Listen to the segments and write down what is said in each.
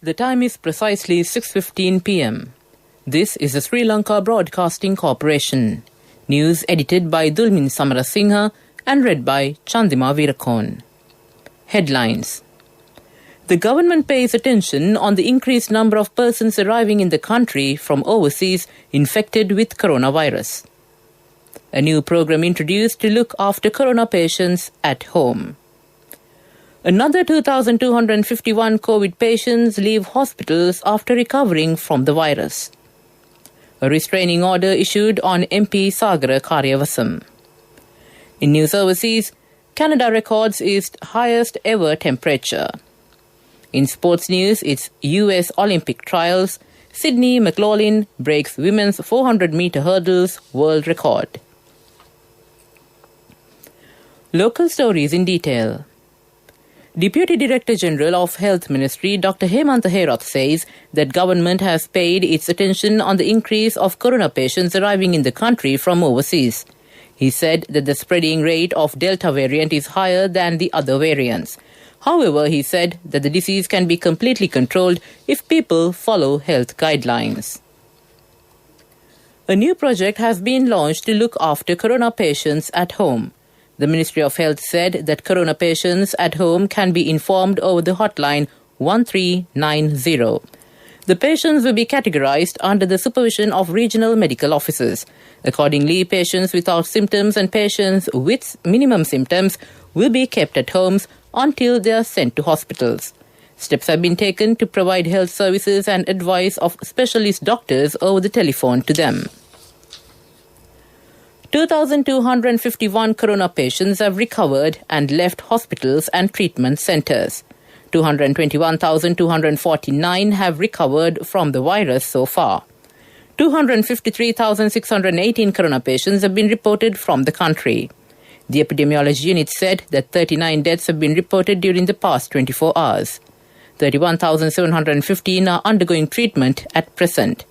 The time is precisely 6:15 p.m. This is the Sri Lanka Broadcasting Corporation. News edited by Dulmin Samarasinghe and read by Chandima Virakon. Headlines. The government pays attention on the increased number of persons arriving in the country from overseas infected with coronavirus. A new program introduced to look after corona patients at home. Another 2,251 COVID patients leave hospitals after recovering from the virus. A restraining order issued on MP Sagara Karyavasam. In news overseas, Canada records its highest ever temperature. In sports news, it's US Olympic trials. Sydney McLaughlin breaks women's 400-meter hurdles world record. Local stories in detail. Deputy Director General of Health Ministry Dr. Hemantha Herath says that government has paid its attention on the increase of corona patients arriving in the country from overseas. He said that the spreading rate of Delta variant is higher than the other variants. However, he said that the disease can be completely controlled if people follow health guidelines. A new project has been launched to look after corona patients at home. The Ministry of Health said that corona patients at home can be informed over the hotline 1390. The patients will be categorized under the supervision of regional medical officers. Accordingly, patients without symptoms and patients with minimum symptoms will be kept at homes until they are sent to hospitals. Steps have been taken to provide health services and advice of specialist doctors over the telephone to them. 2,251 corona patients have recovered and left hospitals and treatment centers. 221,249 have recovered from the virus so far. 253,618 corona patients have been reported from the country. The epidemiology unit said that 39 deaths have been reported during the past 24 hours. 31,715 are undergoing treatment at present.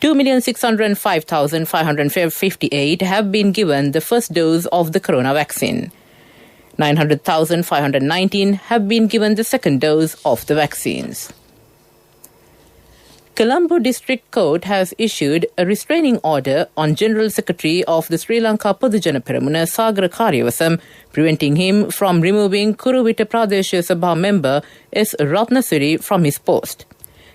2,605,558 have been given the first dose of the corona vaccine. 900,519 have been given the second dose of the vaccines. Colombo District Court has issued a restraining order on General Secretary of the Sri Lanka Podujana Peramuna Sagara Karyavasam, preventing him from removing Kuruvita Pradeshiya Sabha member S. Ratnasuri from his post.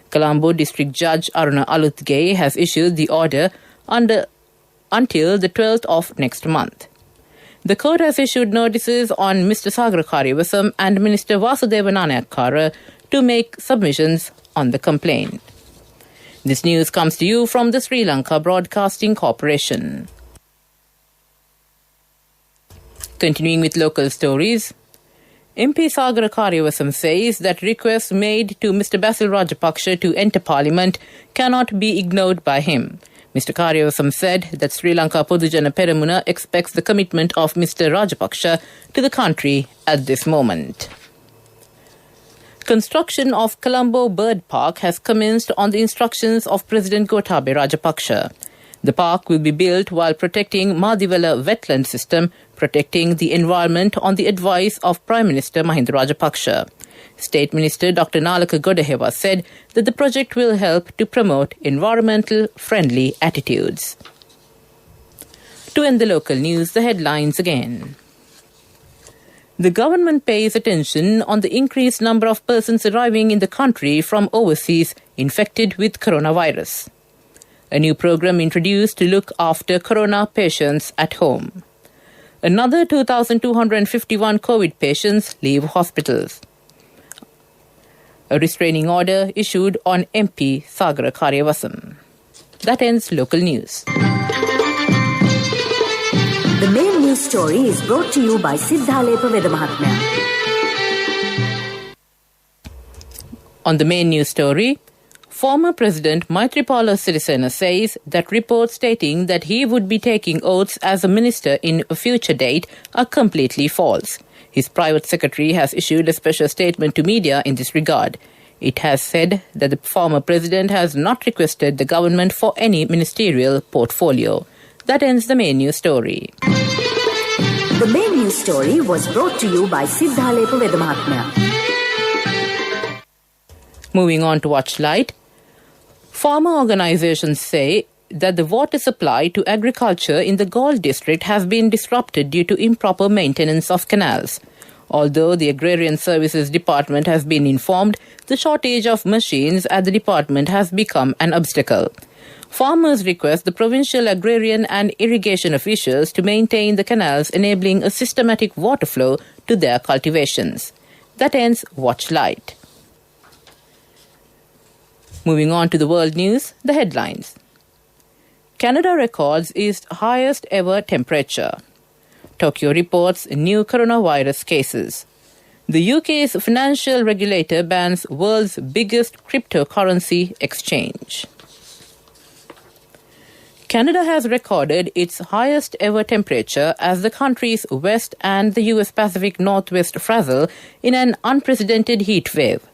Colombo District Judge Aruna Alutge has issued the order until the 12th of next month. The court has issued notices on Mr. Sagara Karyavasam and Minister Vasudeva Nanayakkara to make submissions on the complaint. This news comes to you from the Sri Lanka Broadcasting Corporation. Continuing with local stories, MP Sagara Karyavasam says that requests made to Mr. Basil Rajapaksa to enter Parliament cannot be ignored by him. Mr. Karyavasam said that Sri Lanka Podujana Peramuna expects the commitment of Mr. Rajapaksa to the country at this moment. Construction of Colombo Bird Park has commenced on the instructions of President Gotabaya Rajapaksa. The park will be built while protecting Madivela wetland system, protecting the environment on the advice of Prime Minister Mahinda Rajapaksa. State Minister Dr. Nalaka Godahewa said that the project will help to promote environmental friendly attitudes. To end the local news, the headlines again. The government pays attention on the increased number of persons arriving in the country from overseas infected with coronavirus. A new program introduced to look after corona patients at home. Another 2,251 COVID patients leave hospitals. A restraining order issued on MP Sagara Karyavasam. That ends local news. The main news story is brought to you by Siddhalepa Vedamahatmya. On the main news story, former President Maithripala Sirisena says that reports stating that he would be taking oaths as a minister in a future date are completely false. His private secretary has issued a special statement to media in this regard. It has said that the former president has not requested the government for any ministerial portfolio. That ends the main news story. The main news story was brought to you by Siddhalepa Vedamahatmya. Moving on to Watch Light. Farmer organizations say that the water supply to agriculture in the Galle district has been disrupted due to improper maintenance of canals. Although the Agrarian Services Department has been informed, the shortage of machines at the department has become an obstacle. Farmers request the provincial agrarian and irrigation officials to maintain the canals, enabling a systematic water flow to their cultivations. That ends Watch Light. Moving on to the world news, the headlines. Canada records its highest ever temperature. Tokyo reports new coronavirus cases. The UK's financial regulator bans world's biggest cryptocurrency exchange. Canada has recorded its highest ever temperature as the country's west and the US Pacific Northwest frazzle in an unprecedented heat wave.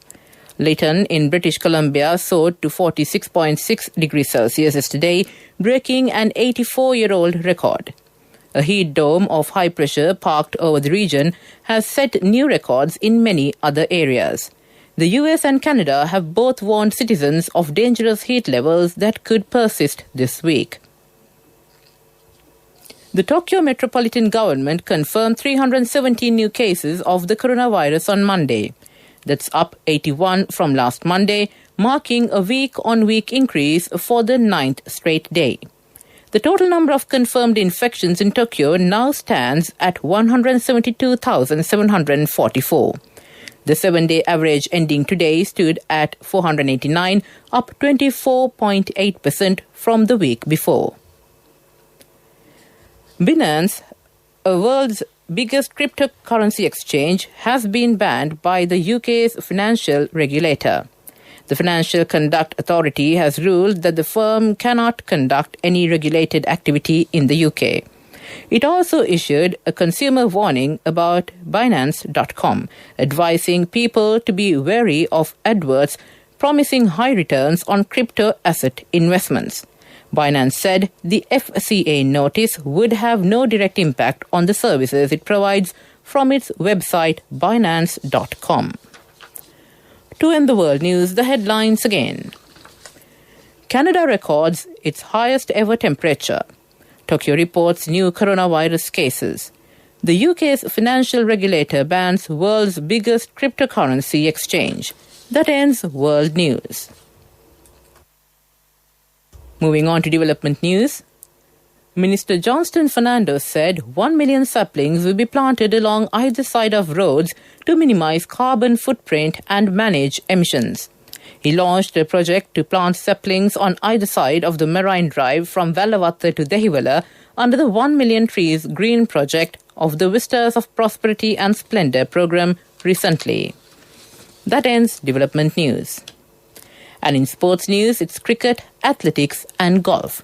Lytton in British Columbia soared to 46.6 degrees Celsius yesterday, breaking an 84-year-old record. A heat dome of high pressure parked over the region has set new records in many other areas. The US and Canada have both warned citizens of dangerous heat levels that could persist this week. The Tokyo Metropolitan Government confirmed 317 new cases of the coronavirus on Monday. That's up 81 from last Monday, marking a week-on-week increase for the 9th straight day. The total number of confirmed infections in Tokyo now stands at 172,744. The 7-day average ending today stood at 489, up 24.8% from the week before. Binance, a world's biggest cryptocurrency exchange, has been banned by the UK's financial regulator. The Financial Conduct Authority has ruled that the firm cannot conduct any regulated activity in the UK. It also issued a consumer warning about Binance.com, advising people to be wary of adverts promising high returns on crypto asset investments. Binance said the FCA notice would have no direct impact on the services it provides from its website Binance.com. To end the world news, the headlines again. Canada records its highest ever temperature. Tokyo reports new coronavirus cases. The UK's financial regulator bans world's biggest cryptocurrency exchange. That ends world news. Moving on to development news. Minister Johnston Fernandes said 1 million saplings will be planted along either side of roads to minimize carbon footprint and manage emissions. He launched a project to plant saplings on either side of the Marine Drive from Vallavatta to Dehiwala under the 1 million trees green project of the Vistas of Prosperity and Splendor program recently. That ends development news. And in sports news, it's cricket, athletics and golf.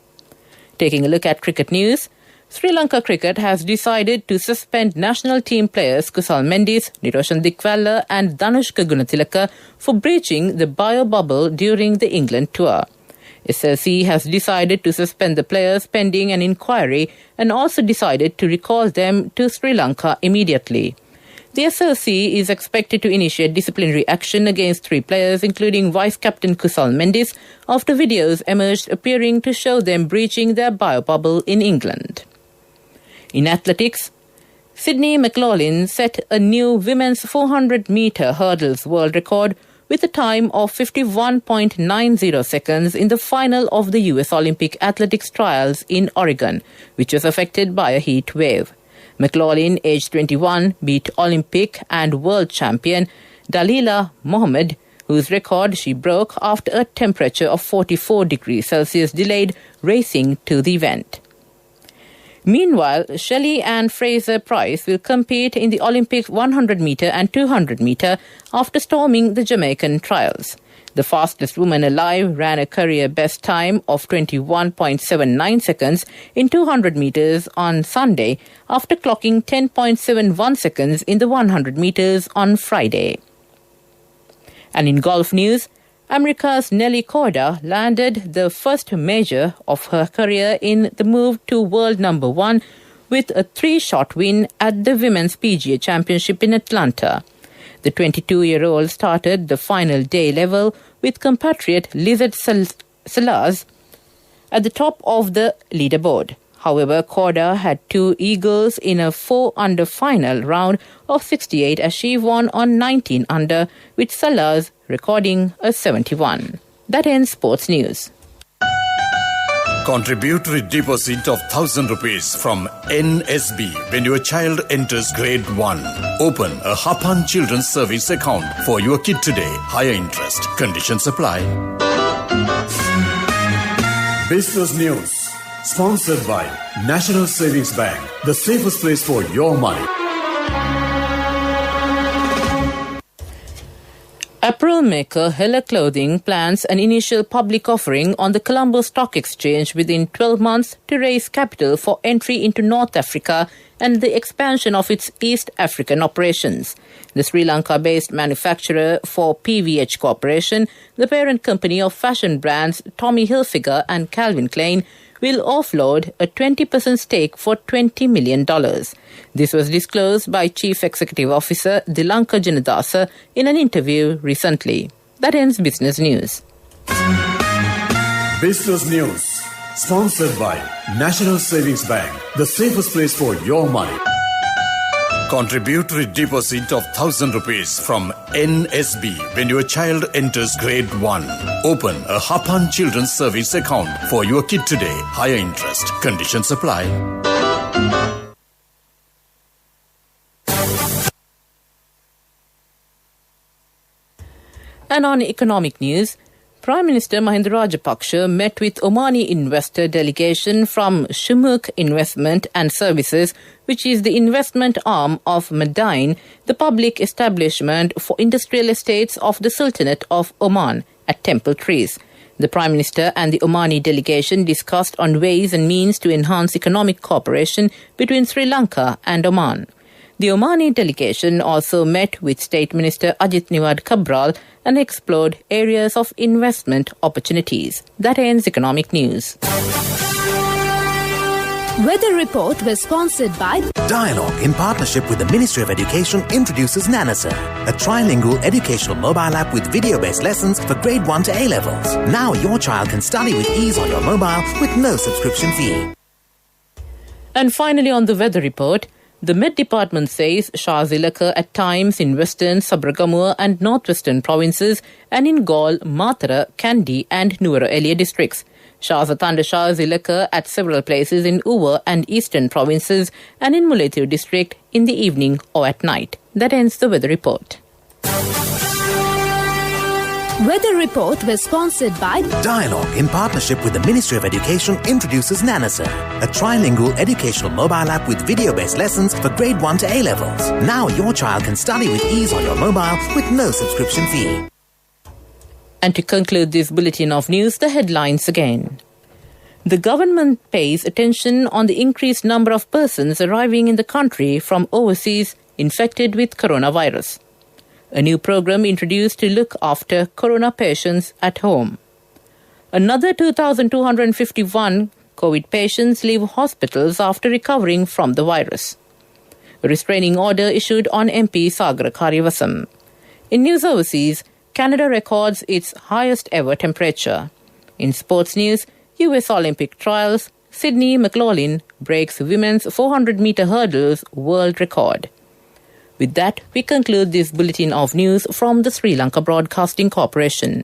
Taking a look at cricket news, Sri Lanka Cricket has decided to suspend national team players Kusal Mendis, Niroshan Dikwalla and Dhanushka Gunatilaka for breaching the bio-bubble during the England tour. SLC has decided to suspend the players pending an inquiry and also decided to recall them to Sri Lanka immediately. The SLC is expected to initiate disciplinary action against 3 players, including Vice-Captain Kusal Mendis, after videos emerged appearing to show them breaching their bio-bubble in England. In athletics, Sydney McLaughlin set a new women's 400-metre hurdles world record with a time of 51.90 seconds in the final of the US Olympic athletics trials in Oregon, which was affected by a heat wave. McLaughlin, aged 21, beat Olympic and world champion Dalila Mohammed, whose record she broke after a temperature of 44 degrees Celsius delayed racing to the event. Meanwhile, Shelley Ann Fraser-Price will compete in the Olympic 100-metre and 200-metre after storming the Jamaican trials. The fastest woman alive ran a career best time of 21.79 seconds in 200 metres on Sunday after clocking 10.71 seconds in the 100 metres on Friday. And in golf news, America's Nelly Korda landed the first major of her career in the move to world number 1 with a 3-shot win at the Women's PGA Championship in Atlanta. The 22-year-old started the final day level with compatriot Lizette Salaz at the top of the leaderboard. However, Korda had 2 eagles in a 4-under final round of 68 as she won on 19 under, with Salaz recording a 71. That ends sports news. Contributory deposit of 1,000 rupees from NSB when your child enters grade 1. Open a Hapan Children's Service account for your kid today. Higher interest. Conditions apply. Business News. Sponsored by National Savings Bank. The safest place for your money. Apparel maker Hella Clothing plans an initial public offering on the Colombo Stock Exchange within 12 months to raise capital for entry into North Africa and the expansion of its East African operations. The Sri Lanka-based manufacturer for PVH Corporation, the parent company of fashion brands Tommy Hilfiger and Calvin Klein, will offload a 20% stake for $20 million. This was disclosed by Chief Executive Officer Dilanka Janadasa in an interview recently. That ends business news. Business News. Sponsored by National Savings Bank. The safest place for your money. Contributory deposit of 1,000 rupees from NSB when your child enters grade 1. Open a Hapan Children's Service account for your kid today. Higher interest. Conditions apply. And on economic news, Prime Minister Mahinda Rajapaksa met with Omani investor delegation from Shumuk Investment and Services, which is the investment arm of Madain, the public establishment for industrial estates of the Sultanate of Oman, at Temple Trees. The Prime Minister and the Omani delegation discussed on ways and means to enhance economic cooperation between Sri Lanka and Oman. The Omani delegation also met with State Minister Ajit Niwad Cabral and explored areas of investment opportunities. That ends economic news. Weather Report was sponsored by Dialogue in partnership with the Ministry of Education introduces Nanasa, a trilingual educational mobile app with video-based lessons for grade 1 to A-levels. Now your child can study with ease on your mobile with no subscription fee. And finally on the Weather Report, the Met Department says showers will occur at times in western, Sabragamur and northwestern provinces and in Gaul, Matara, Kandy and Nuwara Eliya districts. Showers or thunder showers will occur at several places in Uva and eastern provinces and in Mullaitivu district in the evening or at night. That ends the Weather Report. Weather Report was sponsored by Dialogue in partnership with the Ministry of Education introduces Nanasa, a trilingual educational mobile app with video-based lessons for grade 1 to A-levels. Now your child can study with ease on your mobile with no subscription fee. And to conclude this bulletin of news, the headlines again. The government pays attention on the increased number of persons arriving in the country from overseas infected with coronavirus. A new program introduced to look after corona patients at home. Another 2,251 COVID patients leave hospitals after recovering from the virus. A restraining order issued on MP Sagara Karivasam. In news overseas, Canada records its highest ever temperature. In sports news, US Olympic trials, Sydney McLaughlin breaks women's 400-meter hurdles world record. With that, we conclude this bulletin of news from the Sri Lanka Broadcasting Corporation.